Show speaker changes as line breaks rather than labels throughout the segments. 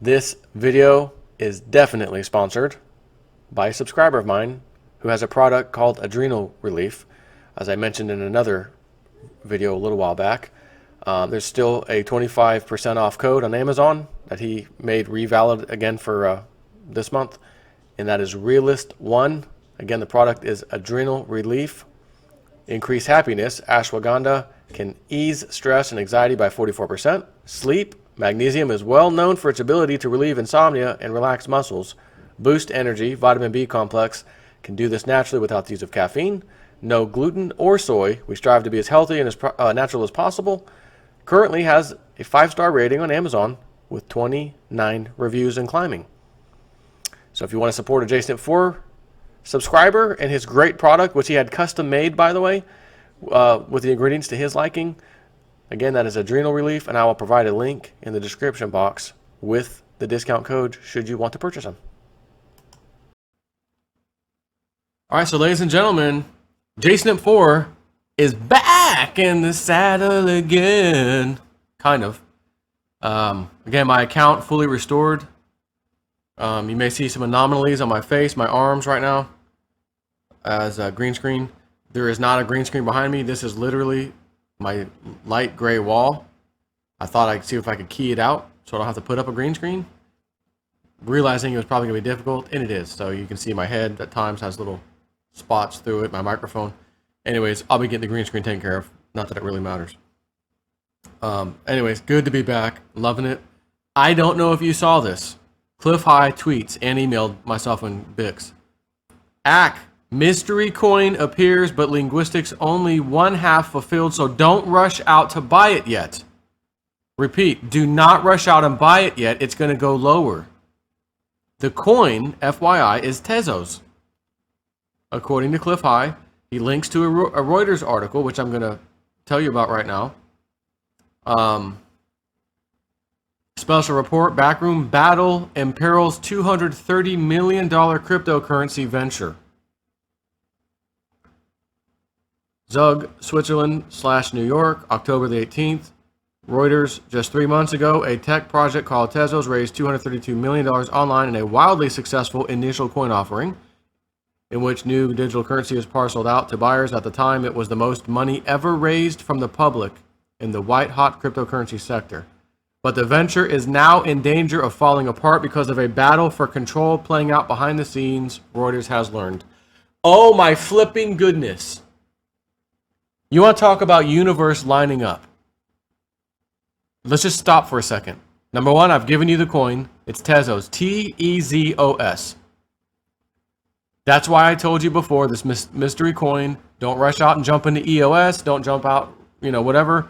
This video is definitely sponsored by a subscriber of mine who has a product called Adrenal Relief. As I mentioned in another video a little while back, there's still a 25% off code on Amazon that he made revalid again for this month, and that is REALIST1. Again, the product is Adrenal Relief. Increase happiness. Ashwagandha can ease stress and anxiety by 44%. Sleep. Magnesium is well known for its ability to relieve insomnia and relax muscles. Boost energy. Vitamin B complex can do this naturally without the use of caffeine. No gluten or soy. We strive to be as healthy and as natural as possible. Currently has a 5-star rating on Amazon with 29 reviews and climbing. So if you want to support a JSNP4 subscriber and his great product, which he had custom made, by the way, with the ingredients to his liking, again, that is Adrenal Relief, and I will provide a link in the description box with the discount code should you want to purchase them. All right, so ladies and gentlemen, JSNP4 is back in the saddle again. Kind of. Again, my account fully restored. You may see some anomalies on my face, my arms right now as a green screen. There is not a green screen behind me. This is literally my light gray wall. I thought I'd see if I could key it out so I don't have to put up a green screen. Realizing it was probably going to be difficult, and it is. So you can see my head at times has little spots through it, my microphone. Anyways, I'll be getting the green screen taken care of. Not that it really matters. Anyways, good to be back. Loving it. I don't know if you saw this. Cliff High tweets and emailed myself and Bix. Mystery coin appears, but linguistics only one half fulfilled, so don't rush out to buy it yet. Repeat, do not rush out and buy it yet. It's going to go lower. The coin, FYI, is Tezos. According to Cliff High, he links to a Reuters article, which I'm going to tell you about right now. Special report, backroom battle imperils $230 million cryptocurrency venture. Zug, Switzerland / New York, October the 18th. Reuters, just 3 months ago, a tech project called Tezos raised $232 million online in a wildly successful initial coin offering, in which new digital currency was parceled out to buyers. At the time, it was the most money ever raised from the public in the white-hot cryptocurrency sector. But the venture is now in danger of falling apart because of a battle for control playing out behind the scenes, Reuters has learned. Oh my flipping goodness. You want to talk about universe lining up? Let's just stop for a second. Number one, I've given you the coin. It's Tezos. T-E-Z-O-S. That's why I told you before, this mystery coin, don't rush out and jump into EOS. Don't jump out, whatever.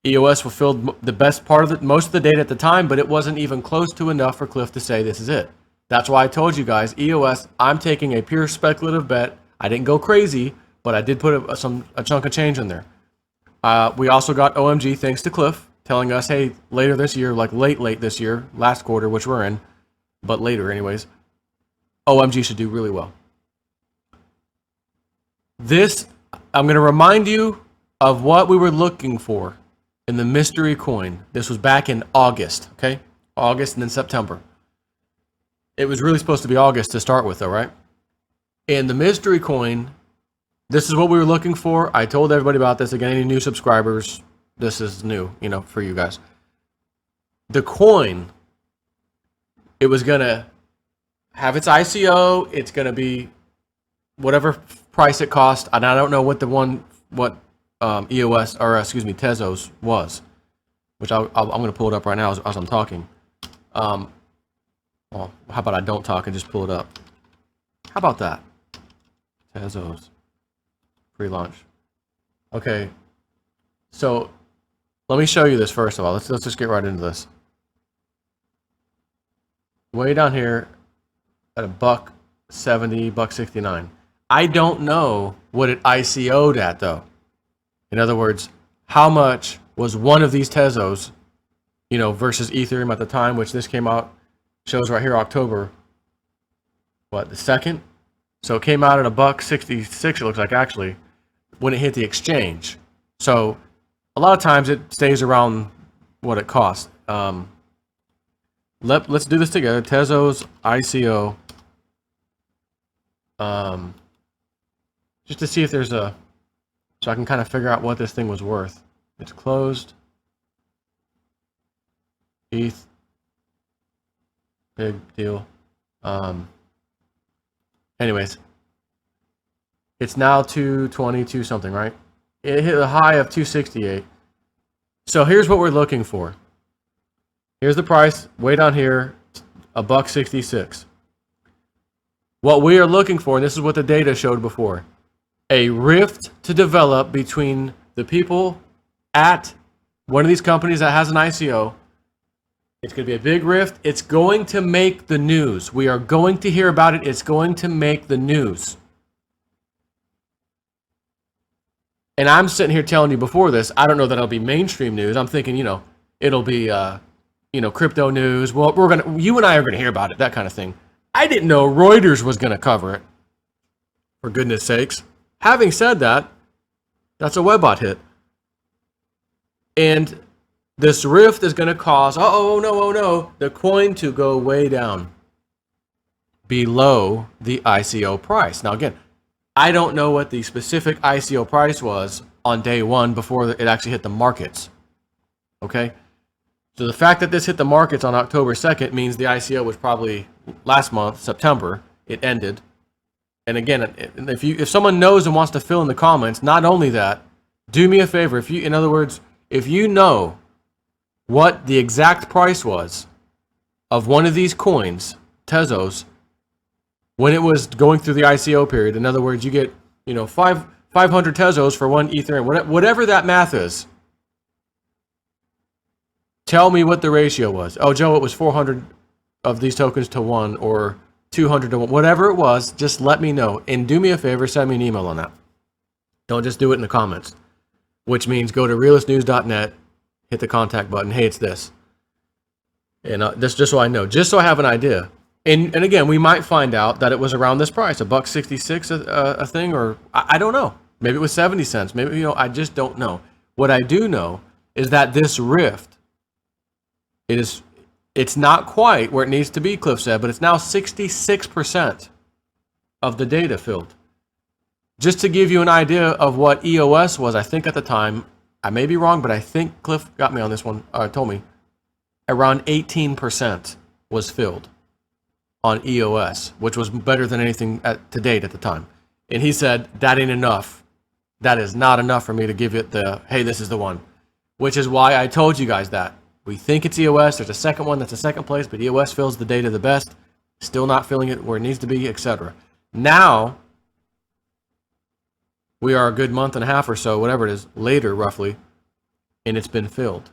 EOS fulfilled the best part of it, most of the data at the time, but it wasn't even close to enough for Cliff to say this is it. That's why I told you guys, EOS, I'm taking a pure speculative bet. I didn't go crazy, but I did put a chunk of change in there. We also got OMG, thanks to Cliff, telling us, hey, later this year, like late this year, last quarter, which we're in, but later anyways, OMG should do really well. This, I'm going to remind you of what we were looking for in the mystery coin. This was back in August, okay? August and then September. It was really supposed to be August to start with, though, right? In the mystery coin, this is what we were looking for. I told everybody about this. Again, any new subscribers, this is new, for you guys. The coin, it was going to have its ICO. It's going to be whatever price it cost. And I don't know what EOS, or excuse me, Tezos was, which I'm going to pull it up right now as I'm talking. Well, how about I don't talk and just pull it up? How about that? Tezos. Pre-launch. Okay. So let me show you this first of all. Let's just get right into this. Way down here at $1.70, $1.69. I don't know what it ICO'd at though. In other words, how much was one of these Tezos, versus Ethereum at the time, which this came out, shows right here, October, the 2nd? So it came out at $1.66, it looks like, actually, when it hit the exchange. So a lot of times it stays around what it costs. let's do this together. Tezos ICO. Just to see if there's a, so I can kind of figure out what this thing was worth. It's closed. ETH. Big deal. Anyways, it's now 222 something, right? It hit a high of 268. So here's what we're looking for. Here's the price, way down here, $1.66. What we are looking for, and this is what the data showed before, a rift to develop between the people at one of these companies that has an ICO. It's going to be a big rift. It's going to make the news. We are going to hear about it. It's going to make the news. And I'm sitting here telling you before this, I don't know that it'll be mainstream news. I'm thinking, it'll be, crypto news. Well, you and I are going to hear about it, that kind of thing. I didn't know Reuters was going to cover it. For goodness sakes. Having said that, that's a Webbot hit. And this rift is going to cause, oh no, the coin to go way down below the ICO price. Now again, I don't know what the specific ICO price was on day one before it actually hit the markets. Okay? So the fact that this hit the markets on October 2nd means the ICO was probably last month, September, it ended. And again, if someone knows and wants to fill in the comments, not only that, do me a favor. In other words, if you know what the exact price was of one of these coins, Tezos, when it was going through the ICO period, in other words, you get 500 Tezos for one Ethereum, whatever that math is. Tell me what the ratio was. Oh, Joe, it was 400 of these tokens to 1 or 200 to 1. Whatever it was, just let me know. And do me a favor, send me an email on that. Don't just do it in the comments. Which means go to realistnews.net, hit the contact button. Hey, it's this. And this just so I know. Just so I have an idea. And again, we might find out that it was around this price, $1.66 a thing, or I don't know. Maybe it was 70 cents. Maybe, I just don't know. What I do know is that this rift, it's not quite where it needs to be, Cliff said, but it's now 66% of the data filled. Just to give you an idea of what EOS was, I think at the time, I may be wrong, but I think Cliff got me on this one, told me, around 18% was filled on EOS, which was better than anything to date at the time. And he said, that ain't enough. That is not enough for me to give it the, hey, this is the one. Which is why I told you guys that. We think it's EOS. There's a second one that's a second place, but EOS fills the data the best. Still not filling it where it needs to be, etc. Now, we are a good month and a half or so, whatever it is, later roughly, and it's been filled.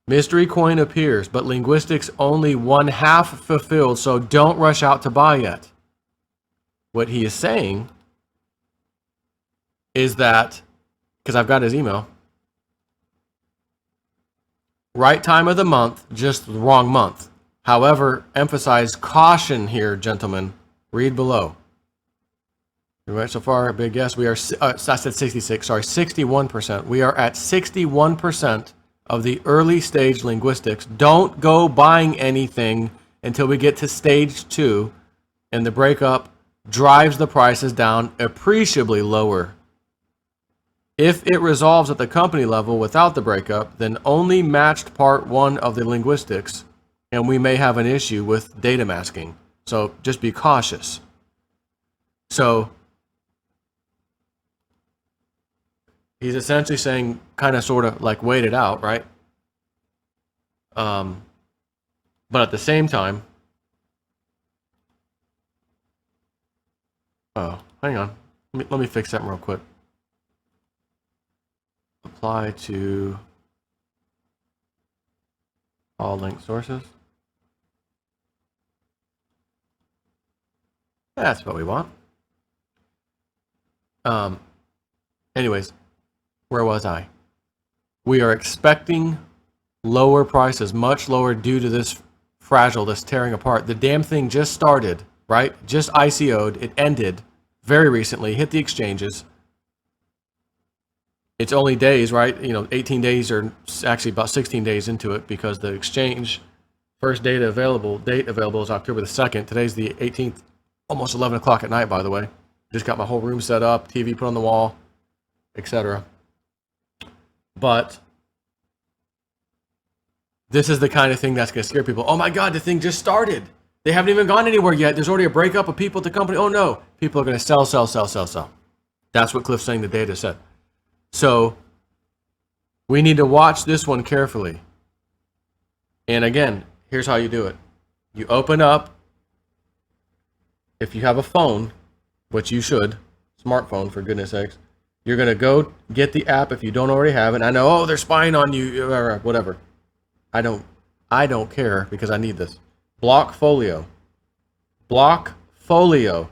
Mystery coin appears, but linguistics only 1/2 fulfilled, so don't rush out to buy yet. What he is saying is that, because I've got his email, right time of the month, just the wrong month. However, emphasize caution here, gentlemen. Read below. Right, so far, big guess. We are, I said 66, sorry, 61%. We are at 61% of the early stage linguistics. Don't go buying anything until we get to stage 2, and the breakup drives the prices down appreciably lower. If it resolves at the company level without the breakup, then only matched part 1 of the linguistics, and we may have an issue with data masking. So just be cautious. So he's essentially saying, kind of sort of like wait it out, right? But at the same time, oh, hang on. Let me fix that real quick. Apply to all linked sources. That's what we want. Anyways, where was I? We are expecting lower prices, much lower due to this fragile, this tearing apart. The damn thing just started, right? Just ICO'd. It ended very recently, hit the exchanges. It's only days, right? 18 days or actually about 16 days into it because the exchange First date available is October the 2nd. Today's the 18th, almost 11 o'clock at night, by the way. Just got my whole room set up, TV put on the wall, etc. But this is the kind of thing that's going to scare people. Oh my God, the thing just started. They haven't even gone anywhere yet. There's already a breakup of people at the company. Oh no, people are going to sell, sell, sell, sell, sell. That's what Cliff's saying the data said. So we need to watch this one carefully. And again, here's how you do it. You open up, if you have a phone, which you should, smartphone for goodness sakes, you're going to go get the app if you don't already have it. I know, oh, they're spying on you, or whatever. I don't care because I need this. Blockfolio. Blockfolio.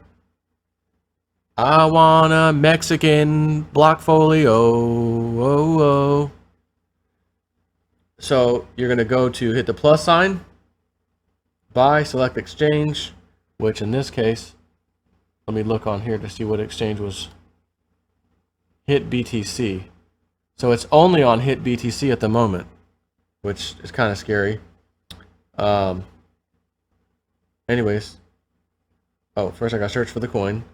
I want a Mexican Blockfolio. Oh, oh. So you're going to go to hit the plus sign, buy, select exchange, which in this case, let me look on here to see what exchange was. Hit BTC. So it's only on Hit BTC at the moment, which is kind of scary. Anyways, oh, first I got to search for the coin.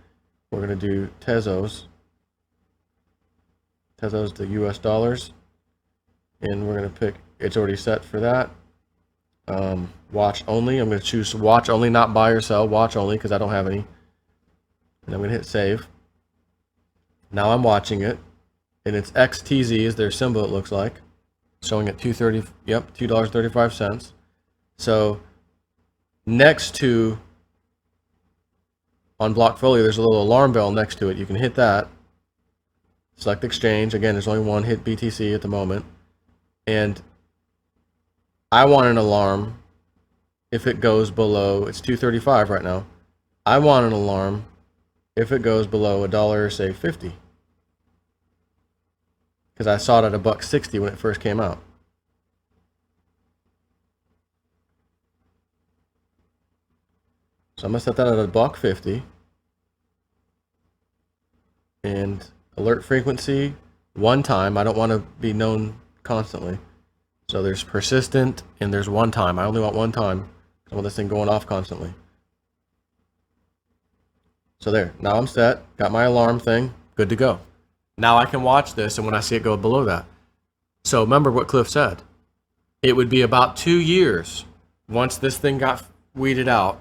We're going to do Tezos. Tezos to US dollars. And we're going to pick, it's already set for that. Watch only. I'm going to choose watch only, not buy or sell. Watch only because I don't have any. And I'm going to hit save. Now I'm watching it. And it's XTZ is their symbol, it looks like. Showing at $2.30, yep, $2.35. So next to, on Blockfolio, there's a little alarm bell next to it. You can hit that. Select exchange. Again, there's only one, hit BTC at the moment. And I want an alarm if it goes below, it's $2.35 right now. I want an alarm if it goes below $1, say 50. Because I saw it at $1.60 when it first came out. So I'm gonna set that at $1.50. And alert frequency, one time. I don't want to be known constantly. So there's persistent and there's one time. I only want one time. I want this thing going off constantly. So there, now I'm set, got my alarm thing, good to go. Now I can watch this and when I see it go below that. So remember what Cliff said. It would be about 2 years once this thing got weeded out.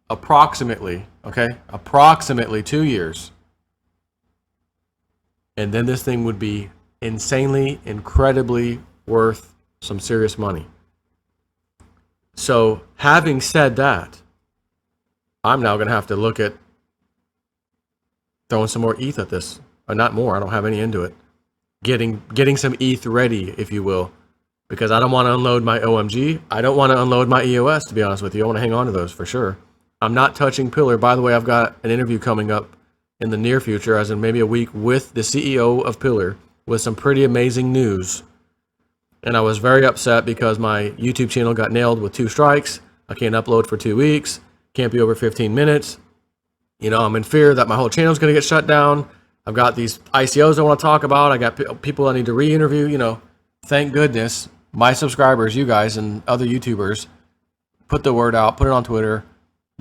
Approximately, okay? Approximately 2 years. And then this thing would be insanely, incredibly worth some serious money. So having said that, I'm now going to have to look at throwing some more ETH at this. Or not more, I don't have any into it. Getting some ETH ready, if you will. Because I don't want to unload my OMG. I don't want to unload my EOS, to be honest with you. I want to hang on to those for sure. I'm not touching Pillar. By the way, I've got an interview coming up in the near future, as in maybe a week, with the CEO of Pillar, with some pretty amazing news. And I was very upset because my YouTube channel got nailed with 2 strikes. I can't upload for 2 weeks. Can't be over 15 minutes. You know, I'm in fear that my whole channel is going to get shut down. I've got these ICOs I want to talk about. I got people I need to re-interview. You know, thank goodness my subscribers, you guys and other YouTubers, put the word out, put it on Twitter.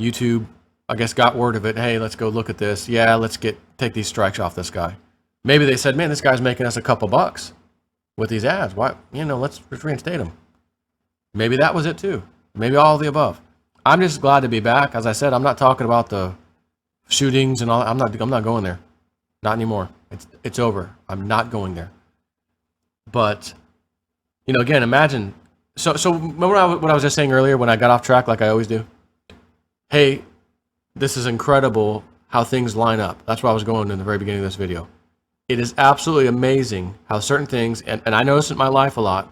YouTube, I guess, got word of it. Hey, let's go look at this. Yeah, let's take these strikes off this guy. Maybe they said, man, this guy's making us a couple bucks with these ads. Why, you know, let's reinstate him. Maybe that was it too. Maybe all of the above. I'm just glad to be back. As I said, I'm not talking about the shootings and all. I'm not going there. Not anymore. It's over. I'm not going there. But, you know, again, imagine. So remember what I was just saying earlier when I got off track, like I always do. Hey, this is incredible how things line up. That's where I was going in the very beginning of this video. It is absolutely amazing how certain things, and I notice it in my life a lot,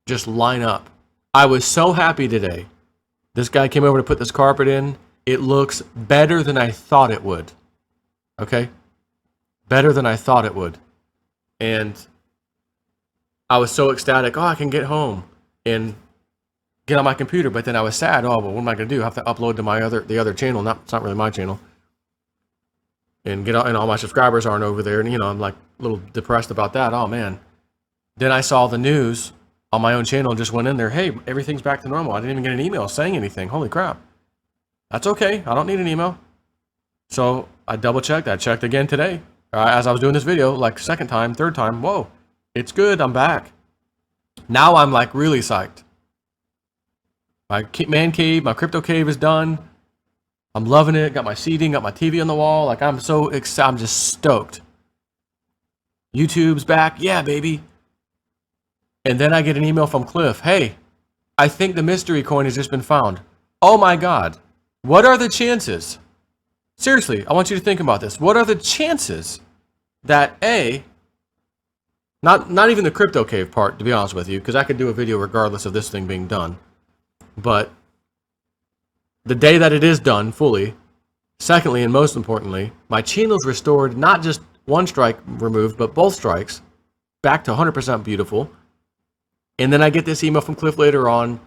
just line up. I was so happy today. This guy came over to put this carpet in. It looks better than I thought it would. Okay? Better than I thought it would. And I was so ecstatic. Oh, I can get home and get on my computer. But then I was sad. Oh, well, what am I going to do? I have to upload to the other channel. It's not really my channel. And all my subscribers aren't over there. And, you know, I'm like a little depressed about that. Oh, man. Then I saw the news on my own channel and just went in there. Hey, everything's back to normal. I didn't even get an email saying anything. Holy crap. That's okay. I don't need an email. So I double checked. I checked again today as I was doing this video, like second time, third time. Whoa, it's good. I'm back. Now I'm like really psyched. My man cave, my crypto cave is done. I'm loving it. Got my seating, got my TV on the wall. Like I'm so excited. I'm just stoked. YouTube's back. Yeah, baby. And then I get an email from Cliff. Hey, I think the mystery coin has just been found. Oh my God. What are the chances? Seriously, I want you to think about this. What are the chances that not even the crypto cave part, to be honest with you, because I could do a video regardless of this thing being done. But the day that it is done fully, secondly, and most importantly, my channel's restored, not just one strike removed, but both strikes, back to 100% beautiful. And then I get this email from Cliff later on,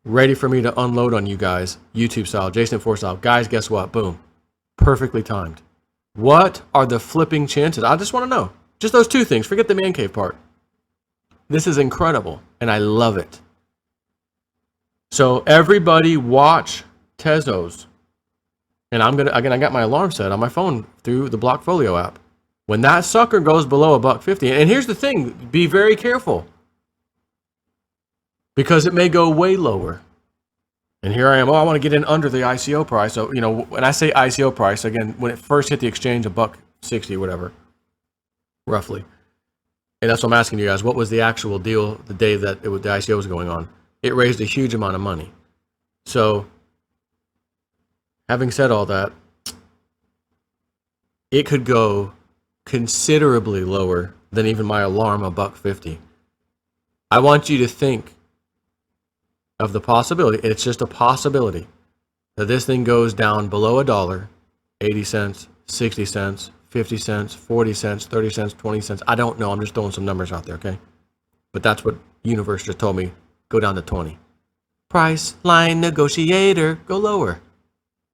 ready for me to unload on you guys, YouTube style, Jason 4 style. Guys, guess what? Boom. Perfectly timed. What are the flipping chances? I just want to know. Just those two things. Forget the man cave part. This is incredible, and I love it. So everybody watch Tezos. And I'm gonna, again, I got my alarm set on my phone through the Blockfolio app. When that sucker goes below $1.50, and here's the thing, be very careful. Because it may go way lower. And here I am, I want to get in under the ICO price. So, you know, when I say ICO price, again, when it first hit the exchange, $1.60, whatever, roughly. And that's what I'm asking you guys, what was the actual deal the day that the ICO was going on? It raised a huge amount of money. So, having said all that, it could go considerably lower than even my alarm, $1.50. I want you to think of the possibility, it's just a possibility, that this thing goes down below $1, 80 cents, 60 cents, 50 cents, 40 cents, 30 cents, 20 cents. I don't know. I'm just throwing some numbers out there, okay? But that's what Universe just told me. Go down to 20. Price line negotiator. Go lower.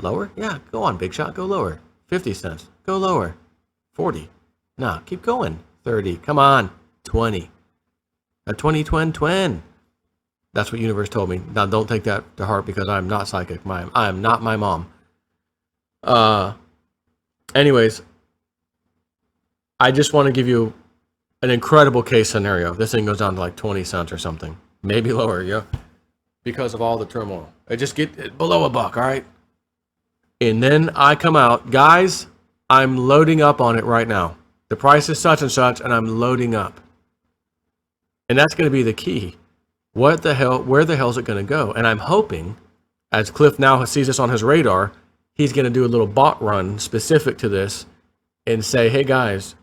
Lower? Yeah, go on, big shot. Go lower. 50 cents. Go lower. 40. Nah, keep going. 30. Come on. 20. A 20. That's what Universe told me. Now, don't take that to heart because I'm not psychic. I am not my mom. Anyways, I just want to give you an incredible case scenario. This thing goes down to like 20 cents or something. Maybe lower, yeah. Because of all the turmoil. I just get below $1, all right? And then I come out. Guys, I'm loading up on it right now. The price is such and such, and I'm loading up. And that's going to be the key. What the hell, where the hell is it going to go? And I'm hoping, as Cliff now sees this on his radar, he's going to do a little bot run specific to this and say, hey guys,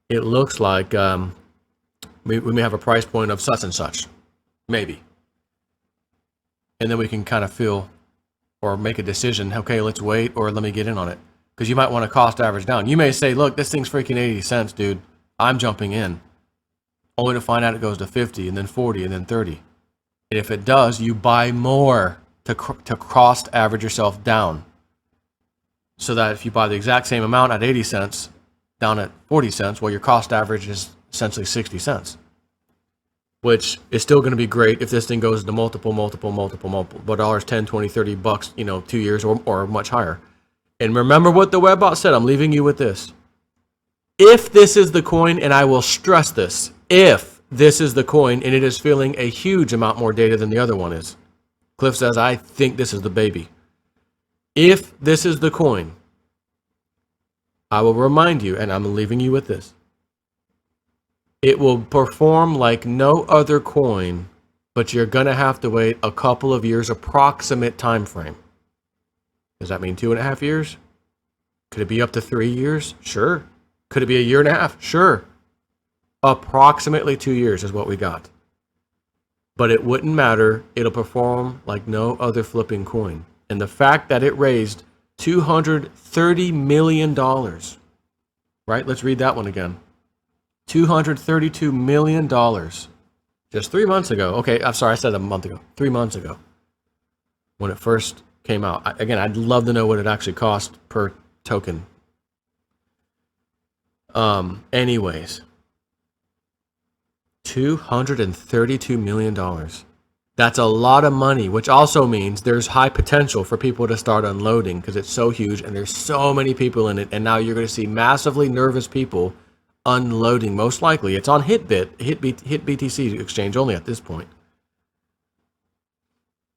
it looks like we may have a price point of such and such. Maybe. And then we can kind of feel or make a decision, okay, let's wait or let me get in on it. Because you might want to cost average down. You may say, look, this thing's freaking 80 cents, dude. I'm jumping in. Only to find out it goes to 50 and then 40 and then 30. And if it does, you buy more to cost average yourself down. So that if you buy the exact same amount at 80 cents, down at 40 cents, well, your cost average is essentially 60 cents. Which is still going to be great if this thing goes to multiple dollars, 10, 20, 30 bucks, 2 years or much higher. And remember what the webbot said. I'm leaving you with this. If this is the coin, and I will stress this, if this is the coin and it is filling a huge amount more data than the other one is. Cliff says, I think this is the baby. If this is the coin, I will remind you, and I'm leaving you with this. It will perform like no other coin, but you're going to have to wait a couple of years, approximate time frame. Does that mean 2.5 years? Could it be up to 3 years? Sure. Could it be 1.5 years? Sure. Approximately 2 years is what we got. But it wouldn't matter. It'll perform like no other flipping coin. And the fact that it raised $230 million, right? Let's read that one again. $232 million just 3 months ago. Okay, I'm sorry, I said a month ago. 3 months ago when it first came out. Again, I'd love to know what it actually cost per token. Anyways, $232 million. That's a lot of money, which also means there's high potential for people to start unloading because it's so huge and there's so many people in it. And now you're going to see massively nervous people unloading. Most likely, it's on HitBTC exchange only at this point.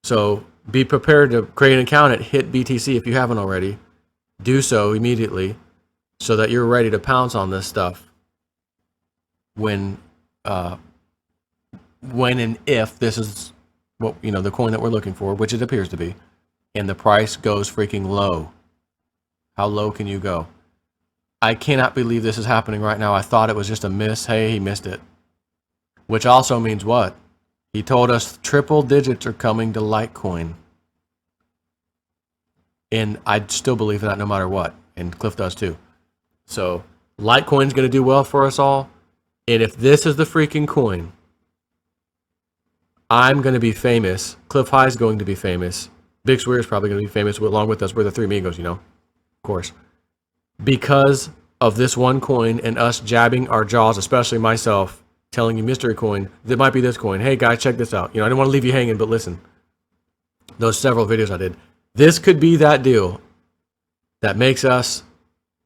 So be prepared to create an account at HitBTC if you haven't already. Do so immediately so that you're ready to pounce on this stuff when and if this is what, you know, the coin that we're looking for, which it appears to be, and the price goes freaking low. How low can you go? I cannot believe this is happening right now. I thought it was just a miss. Hey, he missed it. Which also means what? He told us triple digits are coming to Litecoin. And I still believe in that no matter what. And Cliff does too. So Litecoin's going to do well for us all. And if this is the freaking coin, I'm going to be famous. Cliff High's going to be famous. Big Swear is probably going to be famous along with us. We're the three amigos, you know, of course. Because of this one coin and us jabbing our jaws, especially myself, telling you mystery coin, that might be this coin. Hey guys, check this out. You know, I didn't want to leave you hanging, but listen. Those several videos I did. This could be that deal that makes us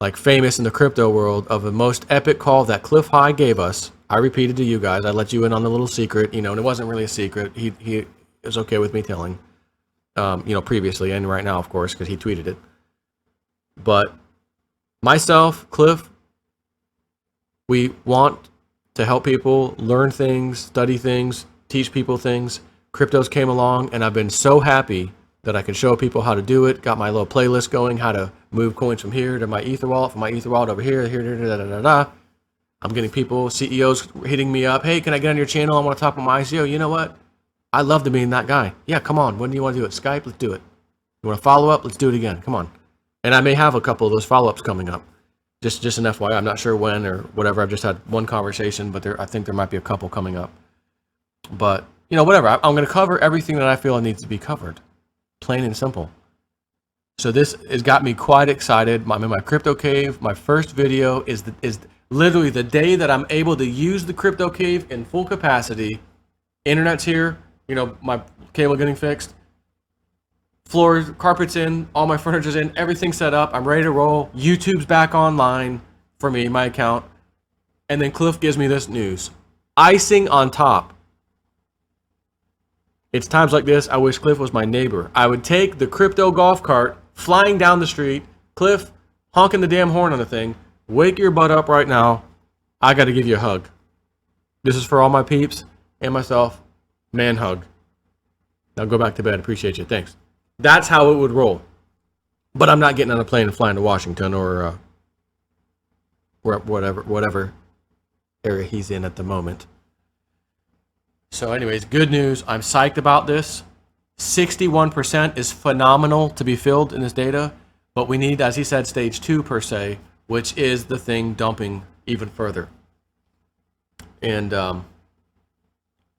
like famous in the crypto world of the most epic call that Cliff High gave us. I repeated to you guys. I let you in on the little secret, you know, and it wasn't really a secret. He is okay with me telling, you know, previously and right now, of course, because he tweeted it. But myself, Cliff, we want to help people learn things, study things, teach people things. Cryptos came along, and I've been so happy that I can show people how to do it. Got my little playlist going, how to move coins from here to my Ether wallet, from my Ether wallet over here, da, da, da, da. I'm getting people, CEOs hitting me up. Hey, can I get on your channel? I want to talk about my ICO. You know what? I love to be that guy. Yeah, come on. When do you want to do it? Skype? Let's do it. You want to follow up? Let's do it again. Come on. And I may have a couple of those follow-ups coming up. Just an FYI. I'm not sure when or whatever. I've just had one conversation, but I think there might be a couple coming up. But, you know, whatever. I'm going to cover everything that I feel needs to be covered. Plain and simple. So this has got me quite excited. I'm in my crypto cave. My first video is literally the day that I'm able to use the crypto cave in full capacity. Internet's here. You know, my cable getting fixed. Floors, carpets in, all my furniture's in, everything's set up. I'm ready to roll. YouTube's back online for me, my account. And then Cliff gives me this news. Icing on top. It's times like this I wish Cliff was my neighbor. I would take the crypto golf cart flying down the street. Cliff honking the damn horn on the thing. Wake your butt up right now. I got to give you a hug. This is for all my peeps and myself. Man hug. Now go back to bed. Appreciate you. Thanks. That's how it would roll. But I'm not getting on a plane and flying to Washington or whatever area he's in at the moment. So anyways, good news. I'm psyched about this. 61% is phenomenal to be filled in this data, but we need, as he said, stage 2 per se, which is the thing dumping even further. And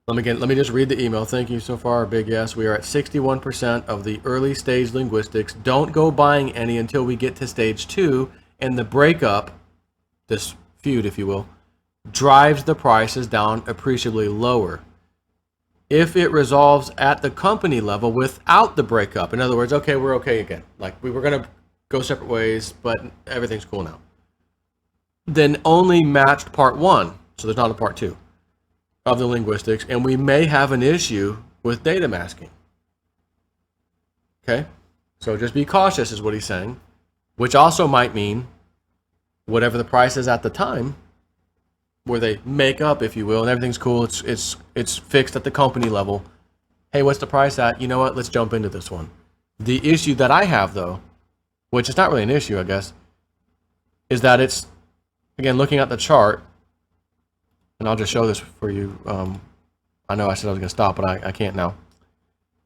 let me just read the email. Thank you so far. Big yes. We are at 61% of the early stage linguistics. Don't go buying any until we get to stage 2, and the breakup, this feud, if you will, drives the prices down appreciably lower. If it resolves at the company level without the breakup, in other words, okay, we're okay again. Like we were gonna go separate ways, but everything's cool now. Then only matched part 1, so there's not a part 2 of the linguistics, and we may have an issue with data masking. Okay, so just be cautious is what he's saying, which also might mean whatever the price is at the time, where they make up, if you will, and everything's cool. It's fixed at the company level. Hey, what's the price at? You know what? Let's jump into this one. The issue that I have, though, which is not really an issue, I guess, is that it's, again, looking at the chart, and I'll just show this for you. I know I said I was going to stop, but I can't now.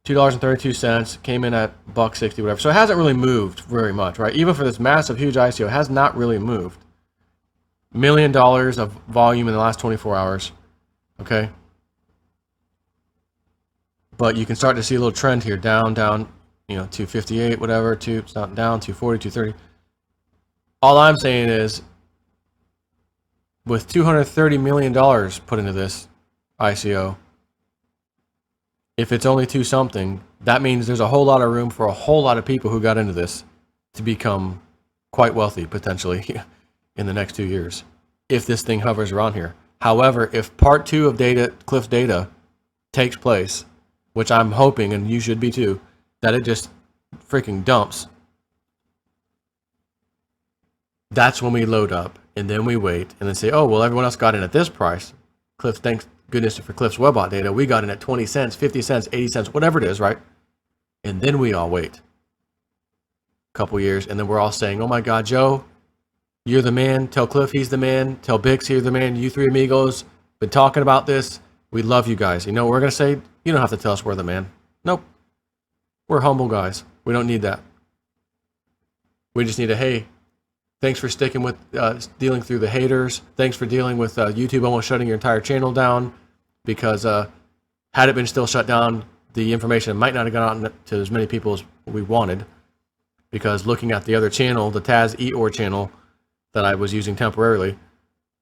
$2.32 came in at $1.60, whatever. So it hasn't really moved very much, right? Even for this massive, huge ICO, it has not really moved. $1 million of volume in the last 24 hours. Okay. But you can start to see a little trend here, down, you know, 258, whatever, it's not down, 240, 230. All I'm saying is, with $230 million put into this, ICO. If it's only 2 something, that means there's a whole lot of room for a whole lot of people who got into this to become quite wealthy potentially in the next 2 years, if this thing hovers around here. However, if part 2 of Cliff's data takes place, which I'm hoping, and you should be too, that it just freaking dumps, that's when we load up, and then we wait, and then say, oh, well, everyone else got in at this price. Cliff, thanks goodness for Cliff's Webbot data, we got in at 20 cents, 50 cents, 80 cents, whatever it is, right? And then we all wait a couple years, and then we're all saying, oh my God, Joe, you're the man. Tell Cliff he's the man. Tell Bix he's the man. You 3 amigos been talking about this. We love you guys. You know what we're going to say? You don't have to tell us we're the man. Nope. We're humble guys. We don't need that. We just need a, hey, thanks for sticking with dealing through the haters. Thanks for dealing with YouTube almost shutting your entire channel down, because had it been still shut down, the information might not have gone out to as many people as we wanted, because looking at the other channel, the Taz Eeyore channel that I was using temporarily,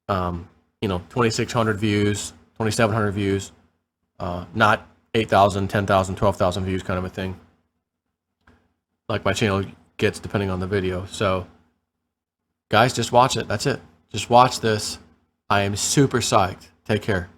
2,600 views, 2,700 views, not 8,000, 10,000, 12,000 views kind of a thing, like my channel gets depending on the video. So guys, just watch it. That's it. Just watch this. I am super psyched. Take care.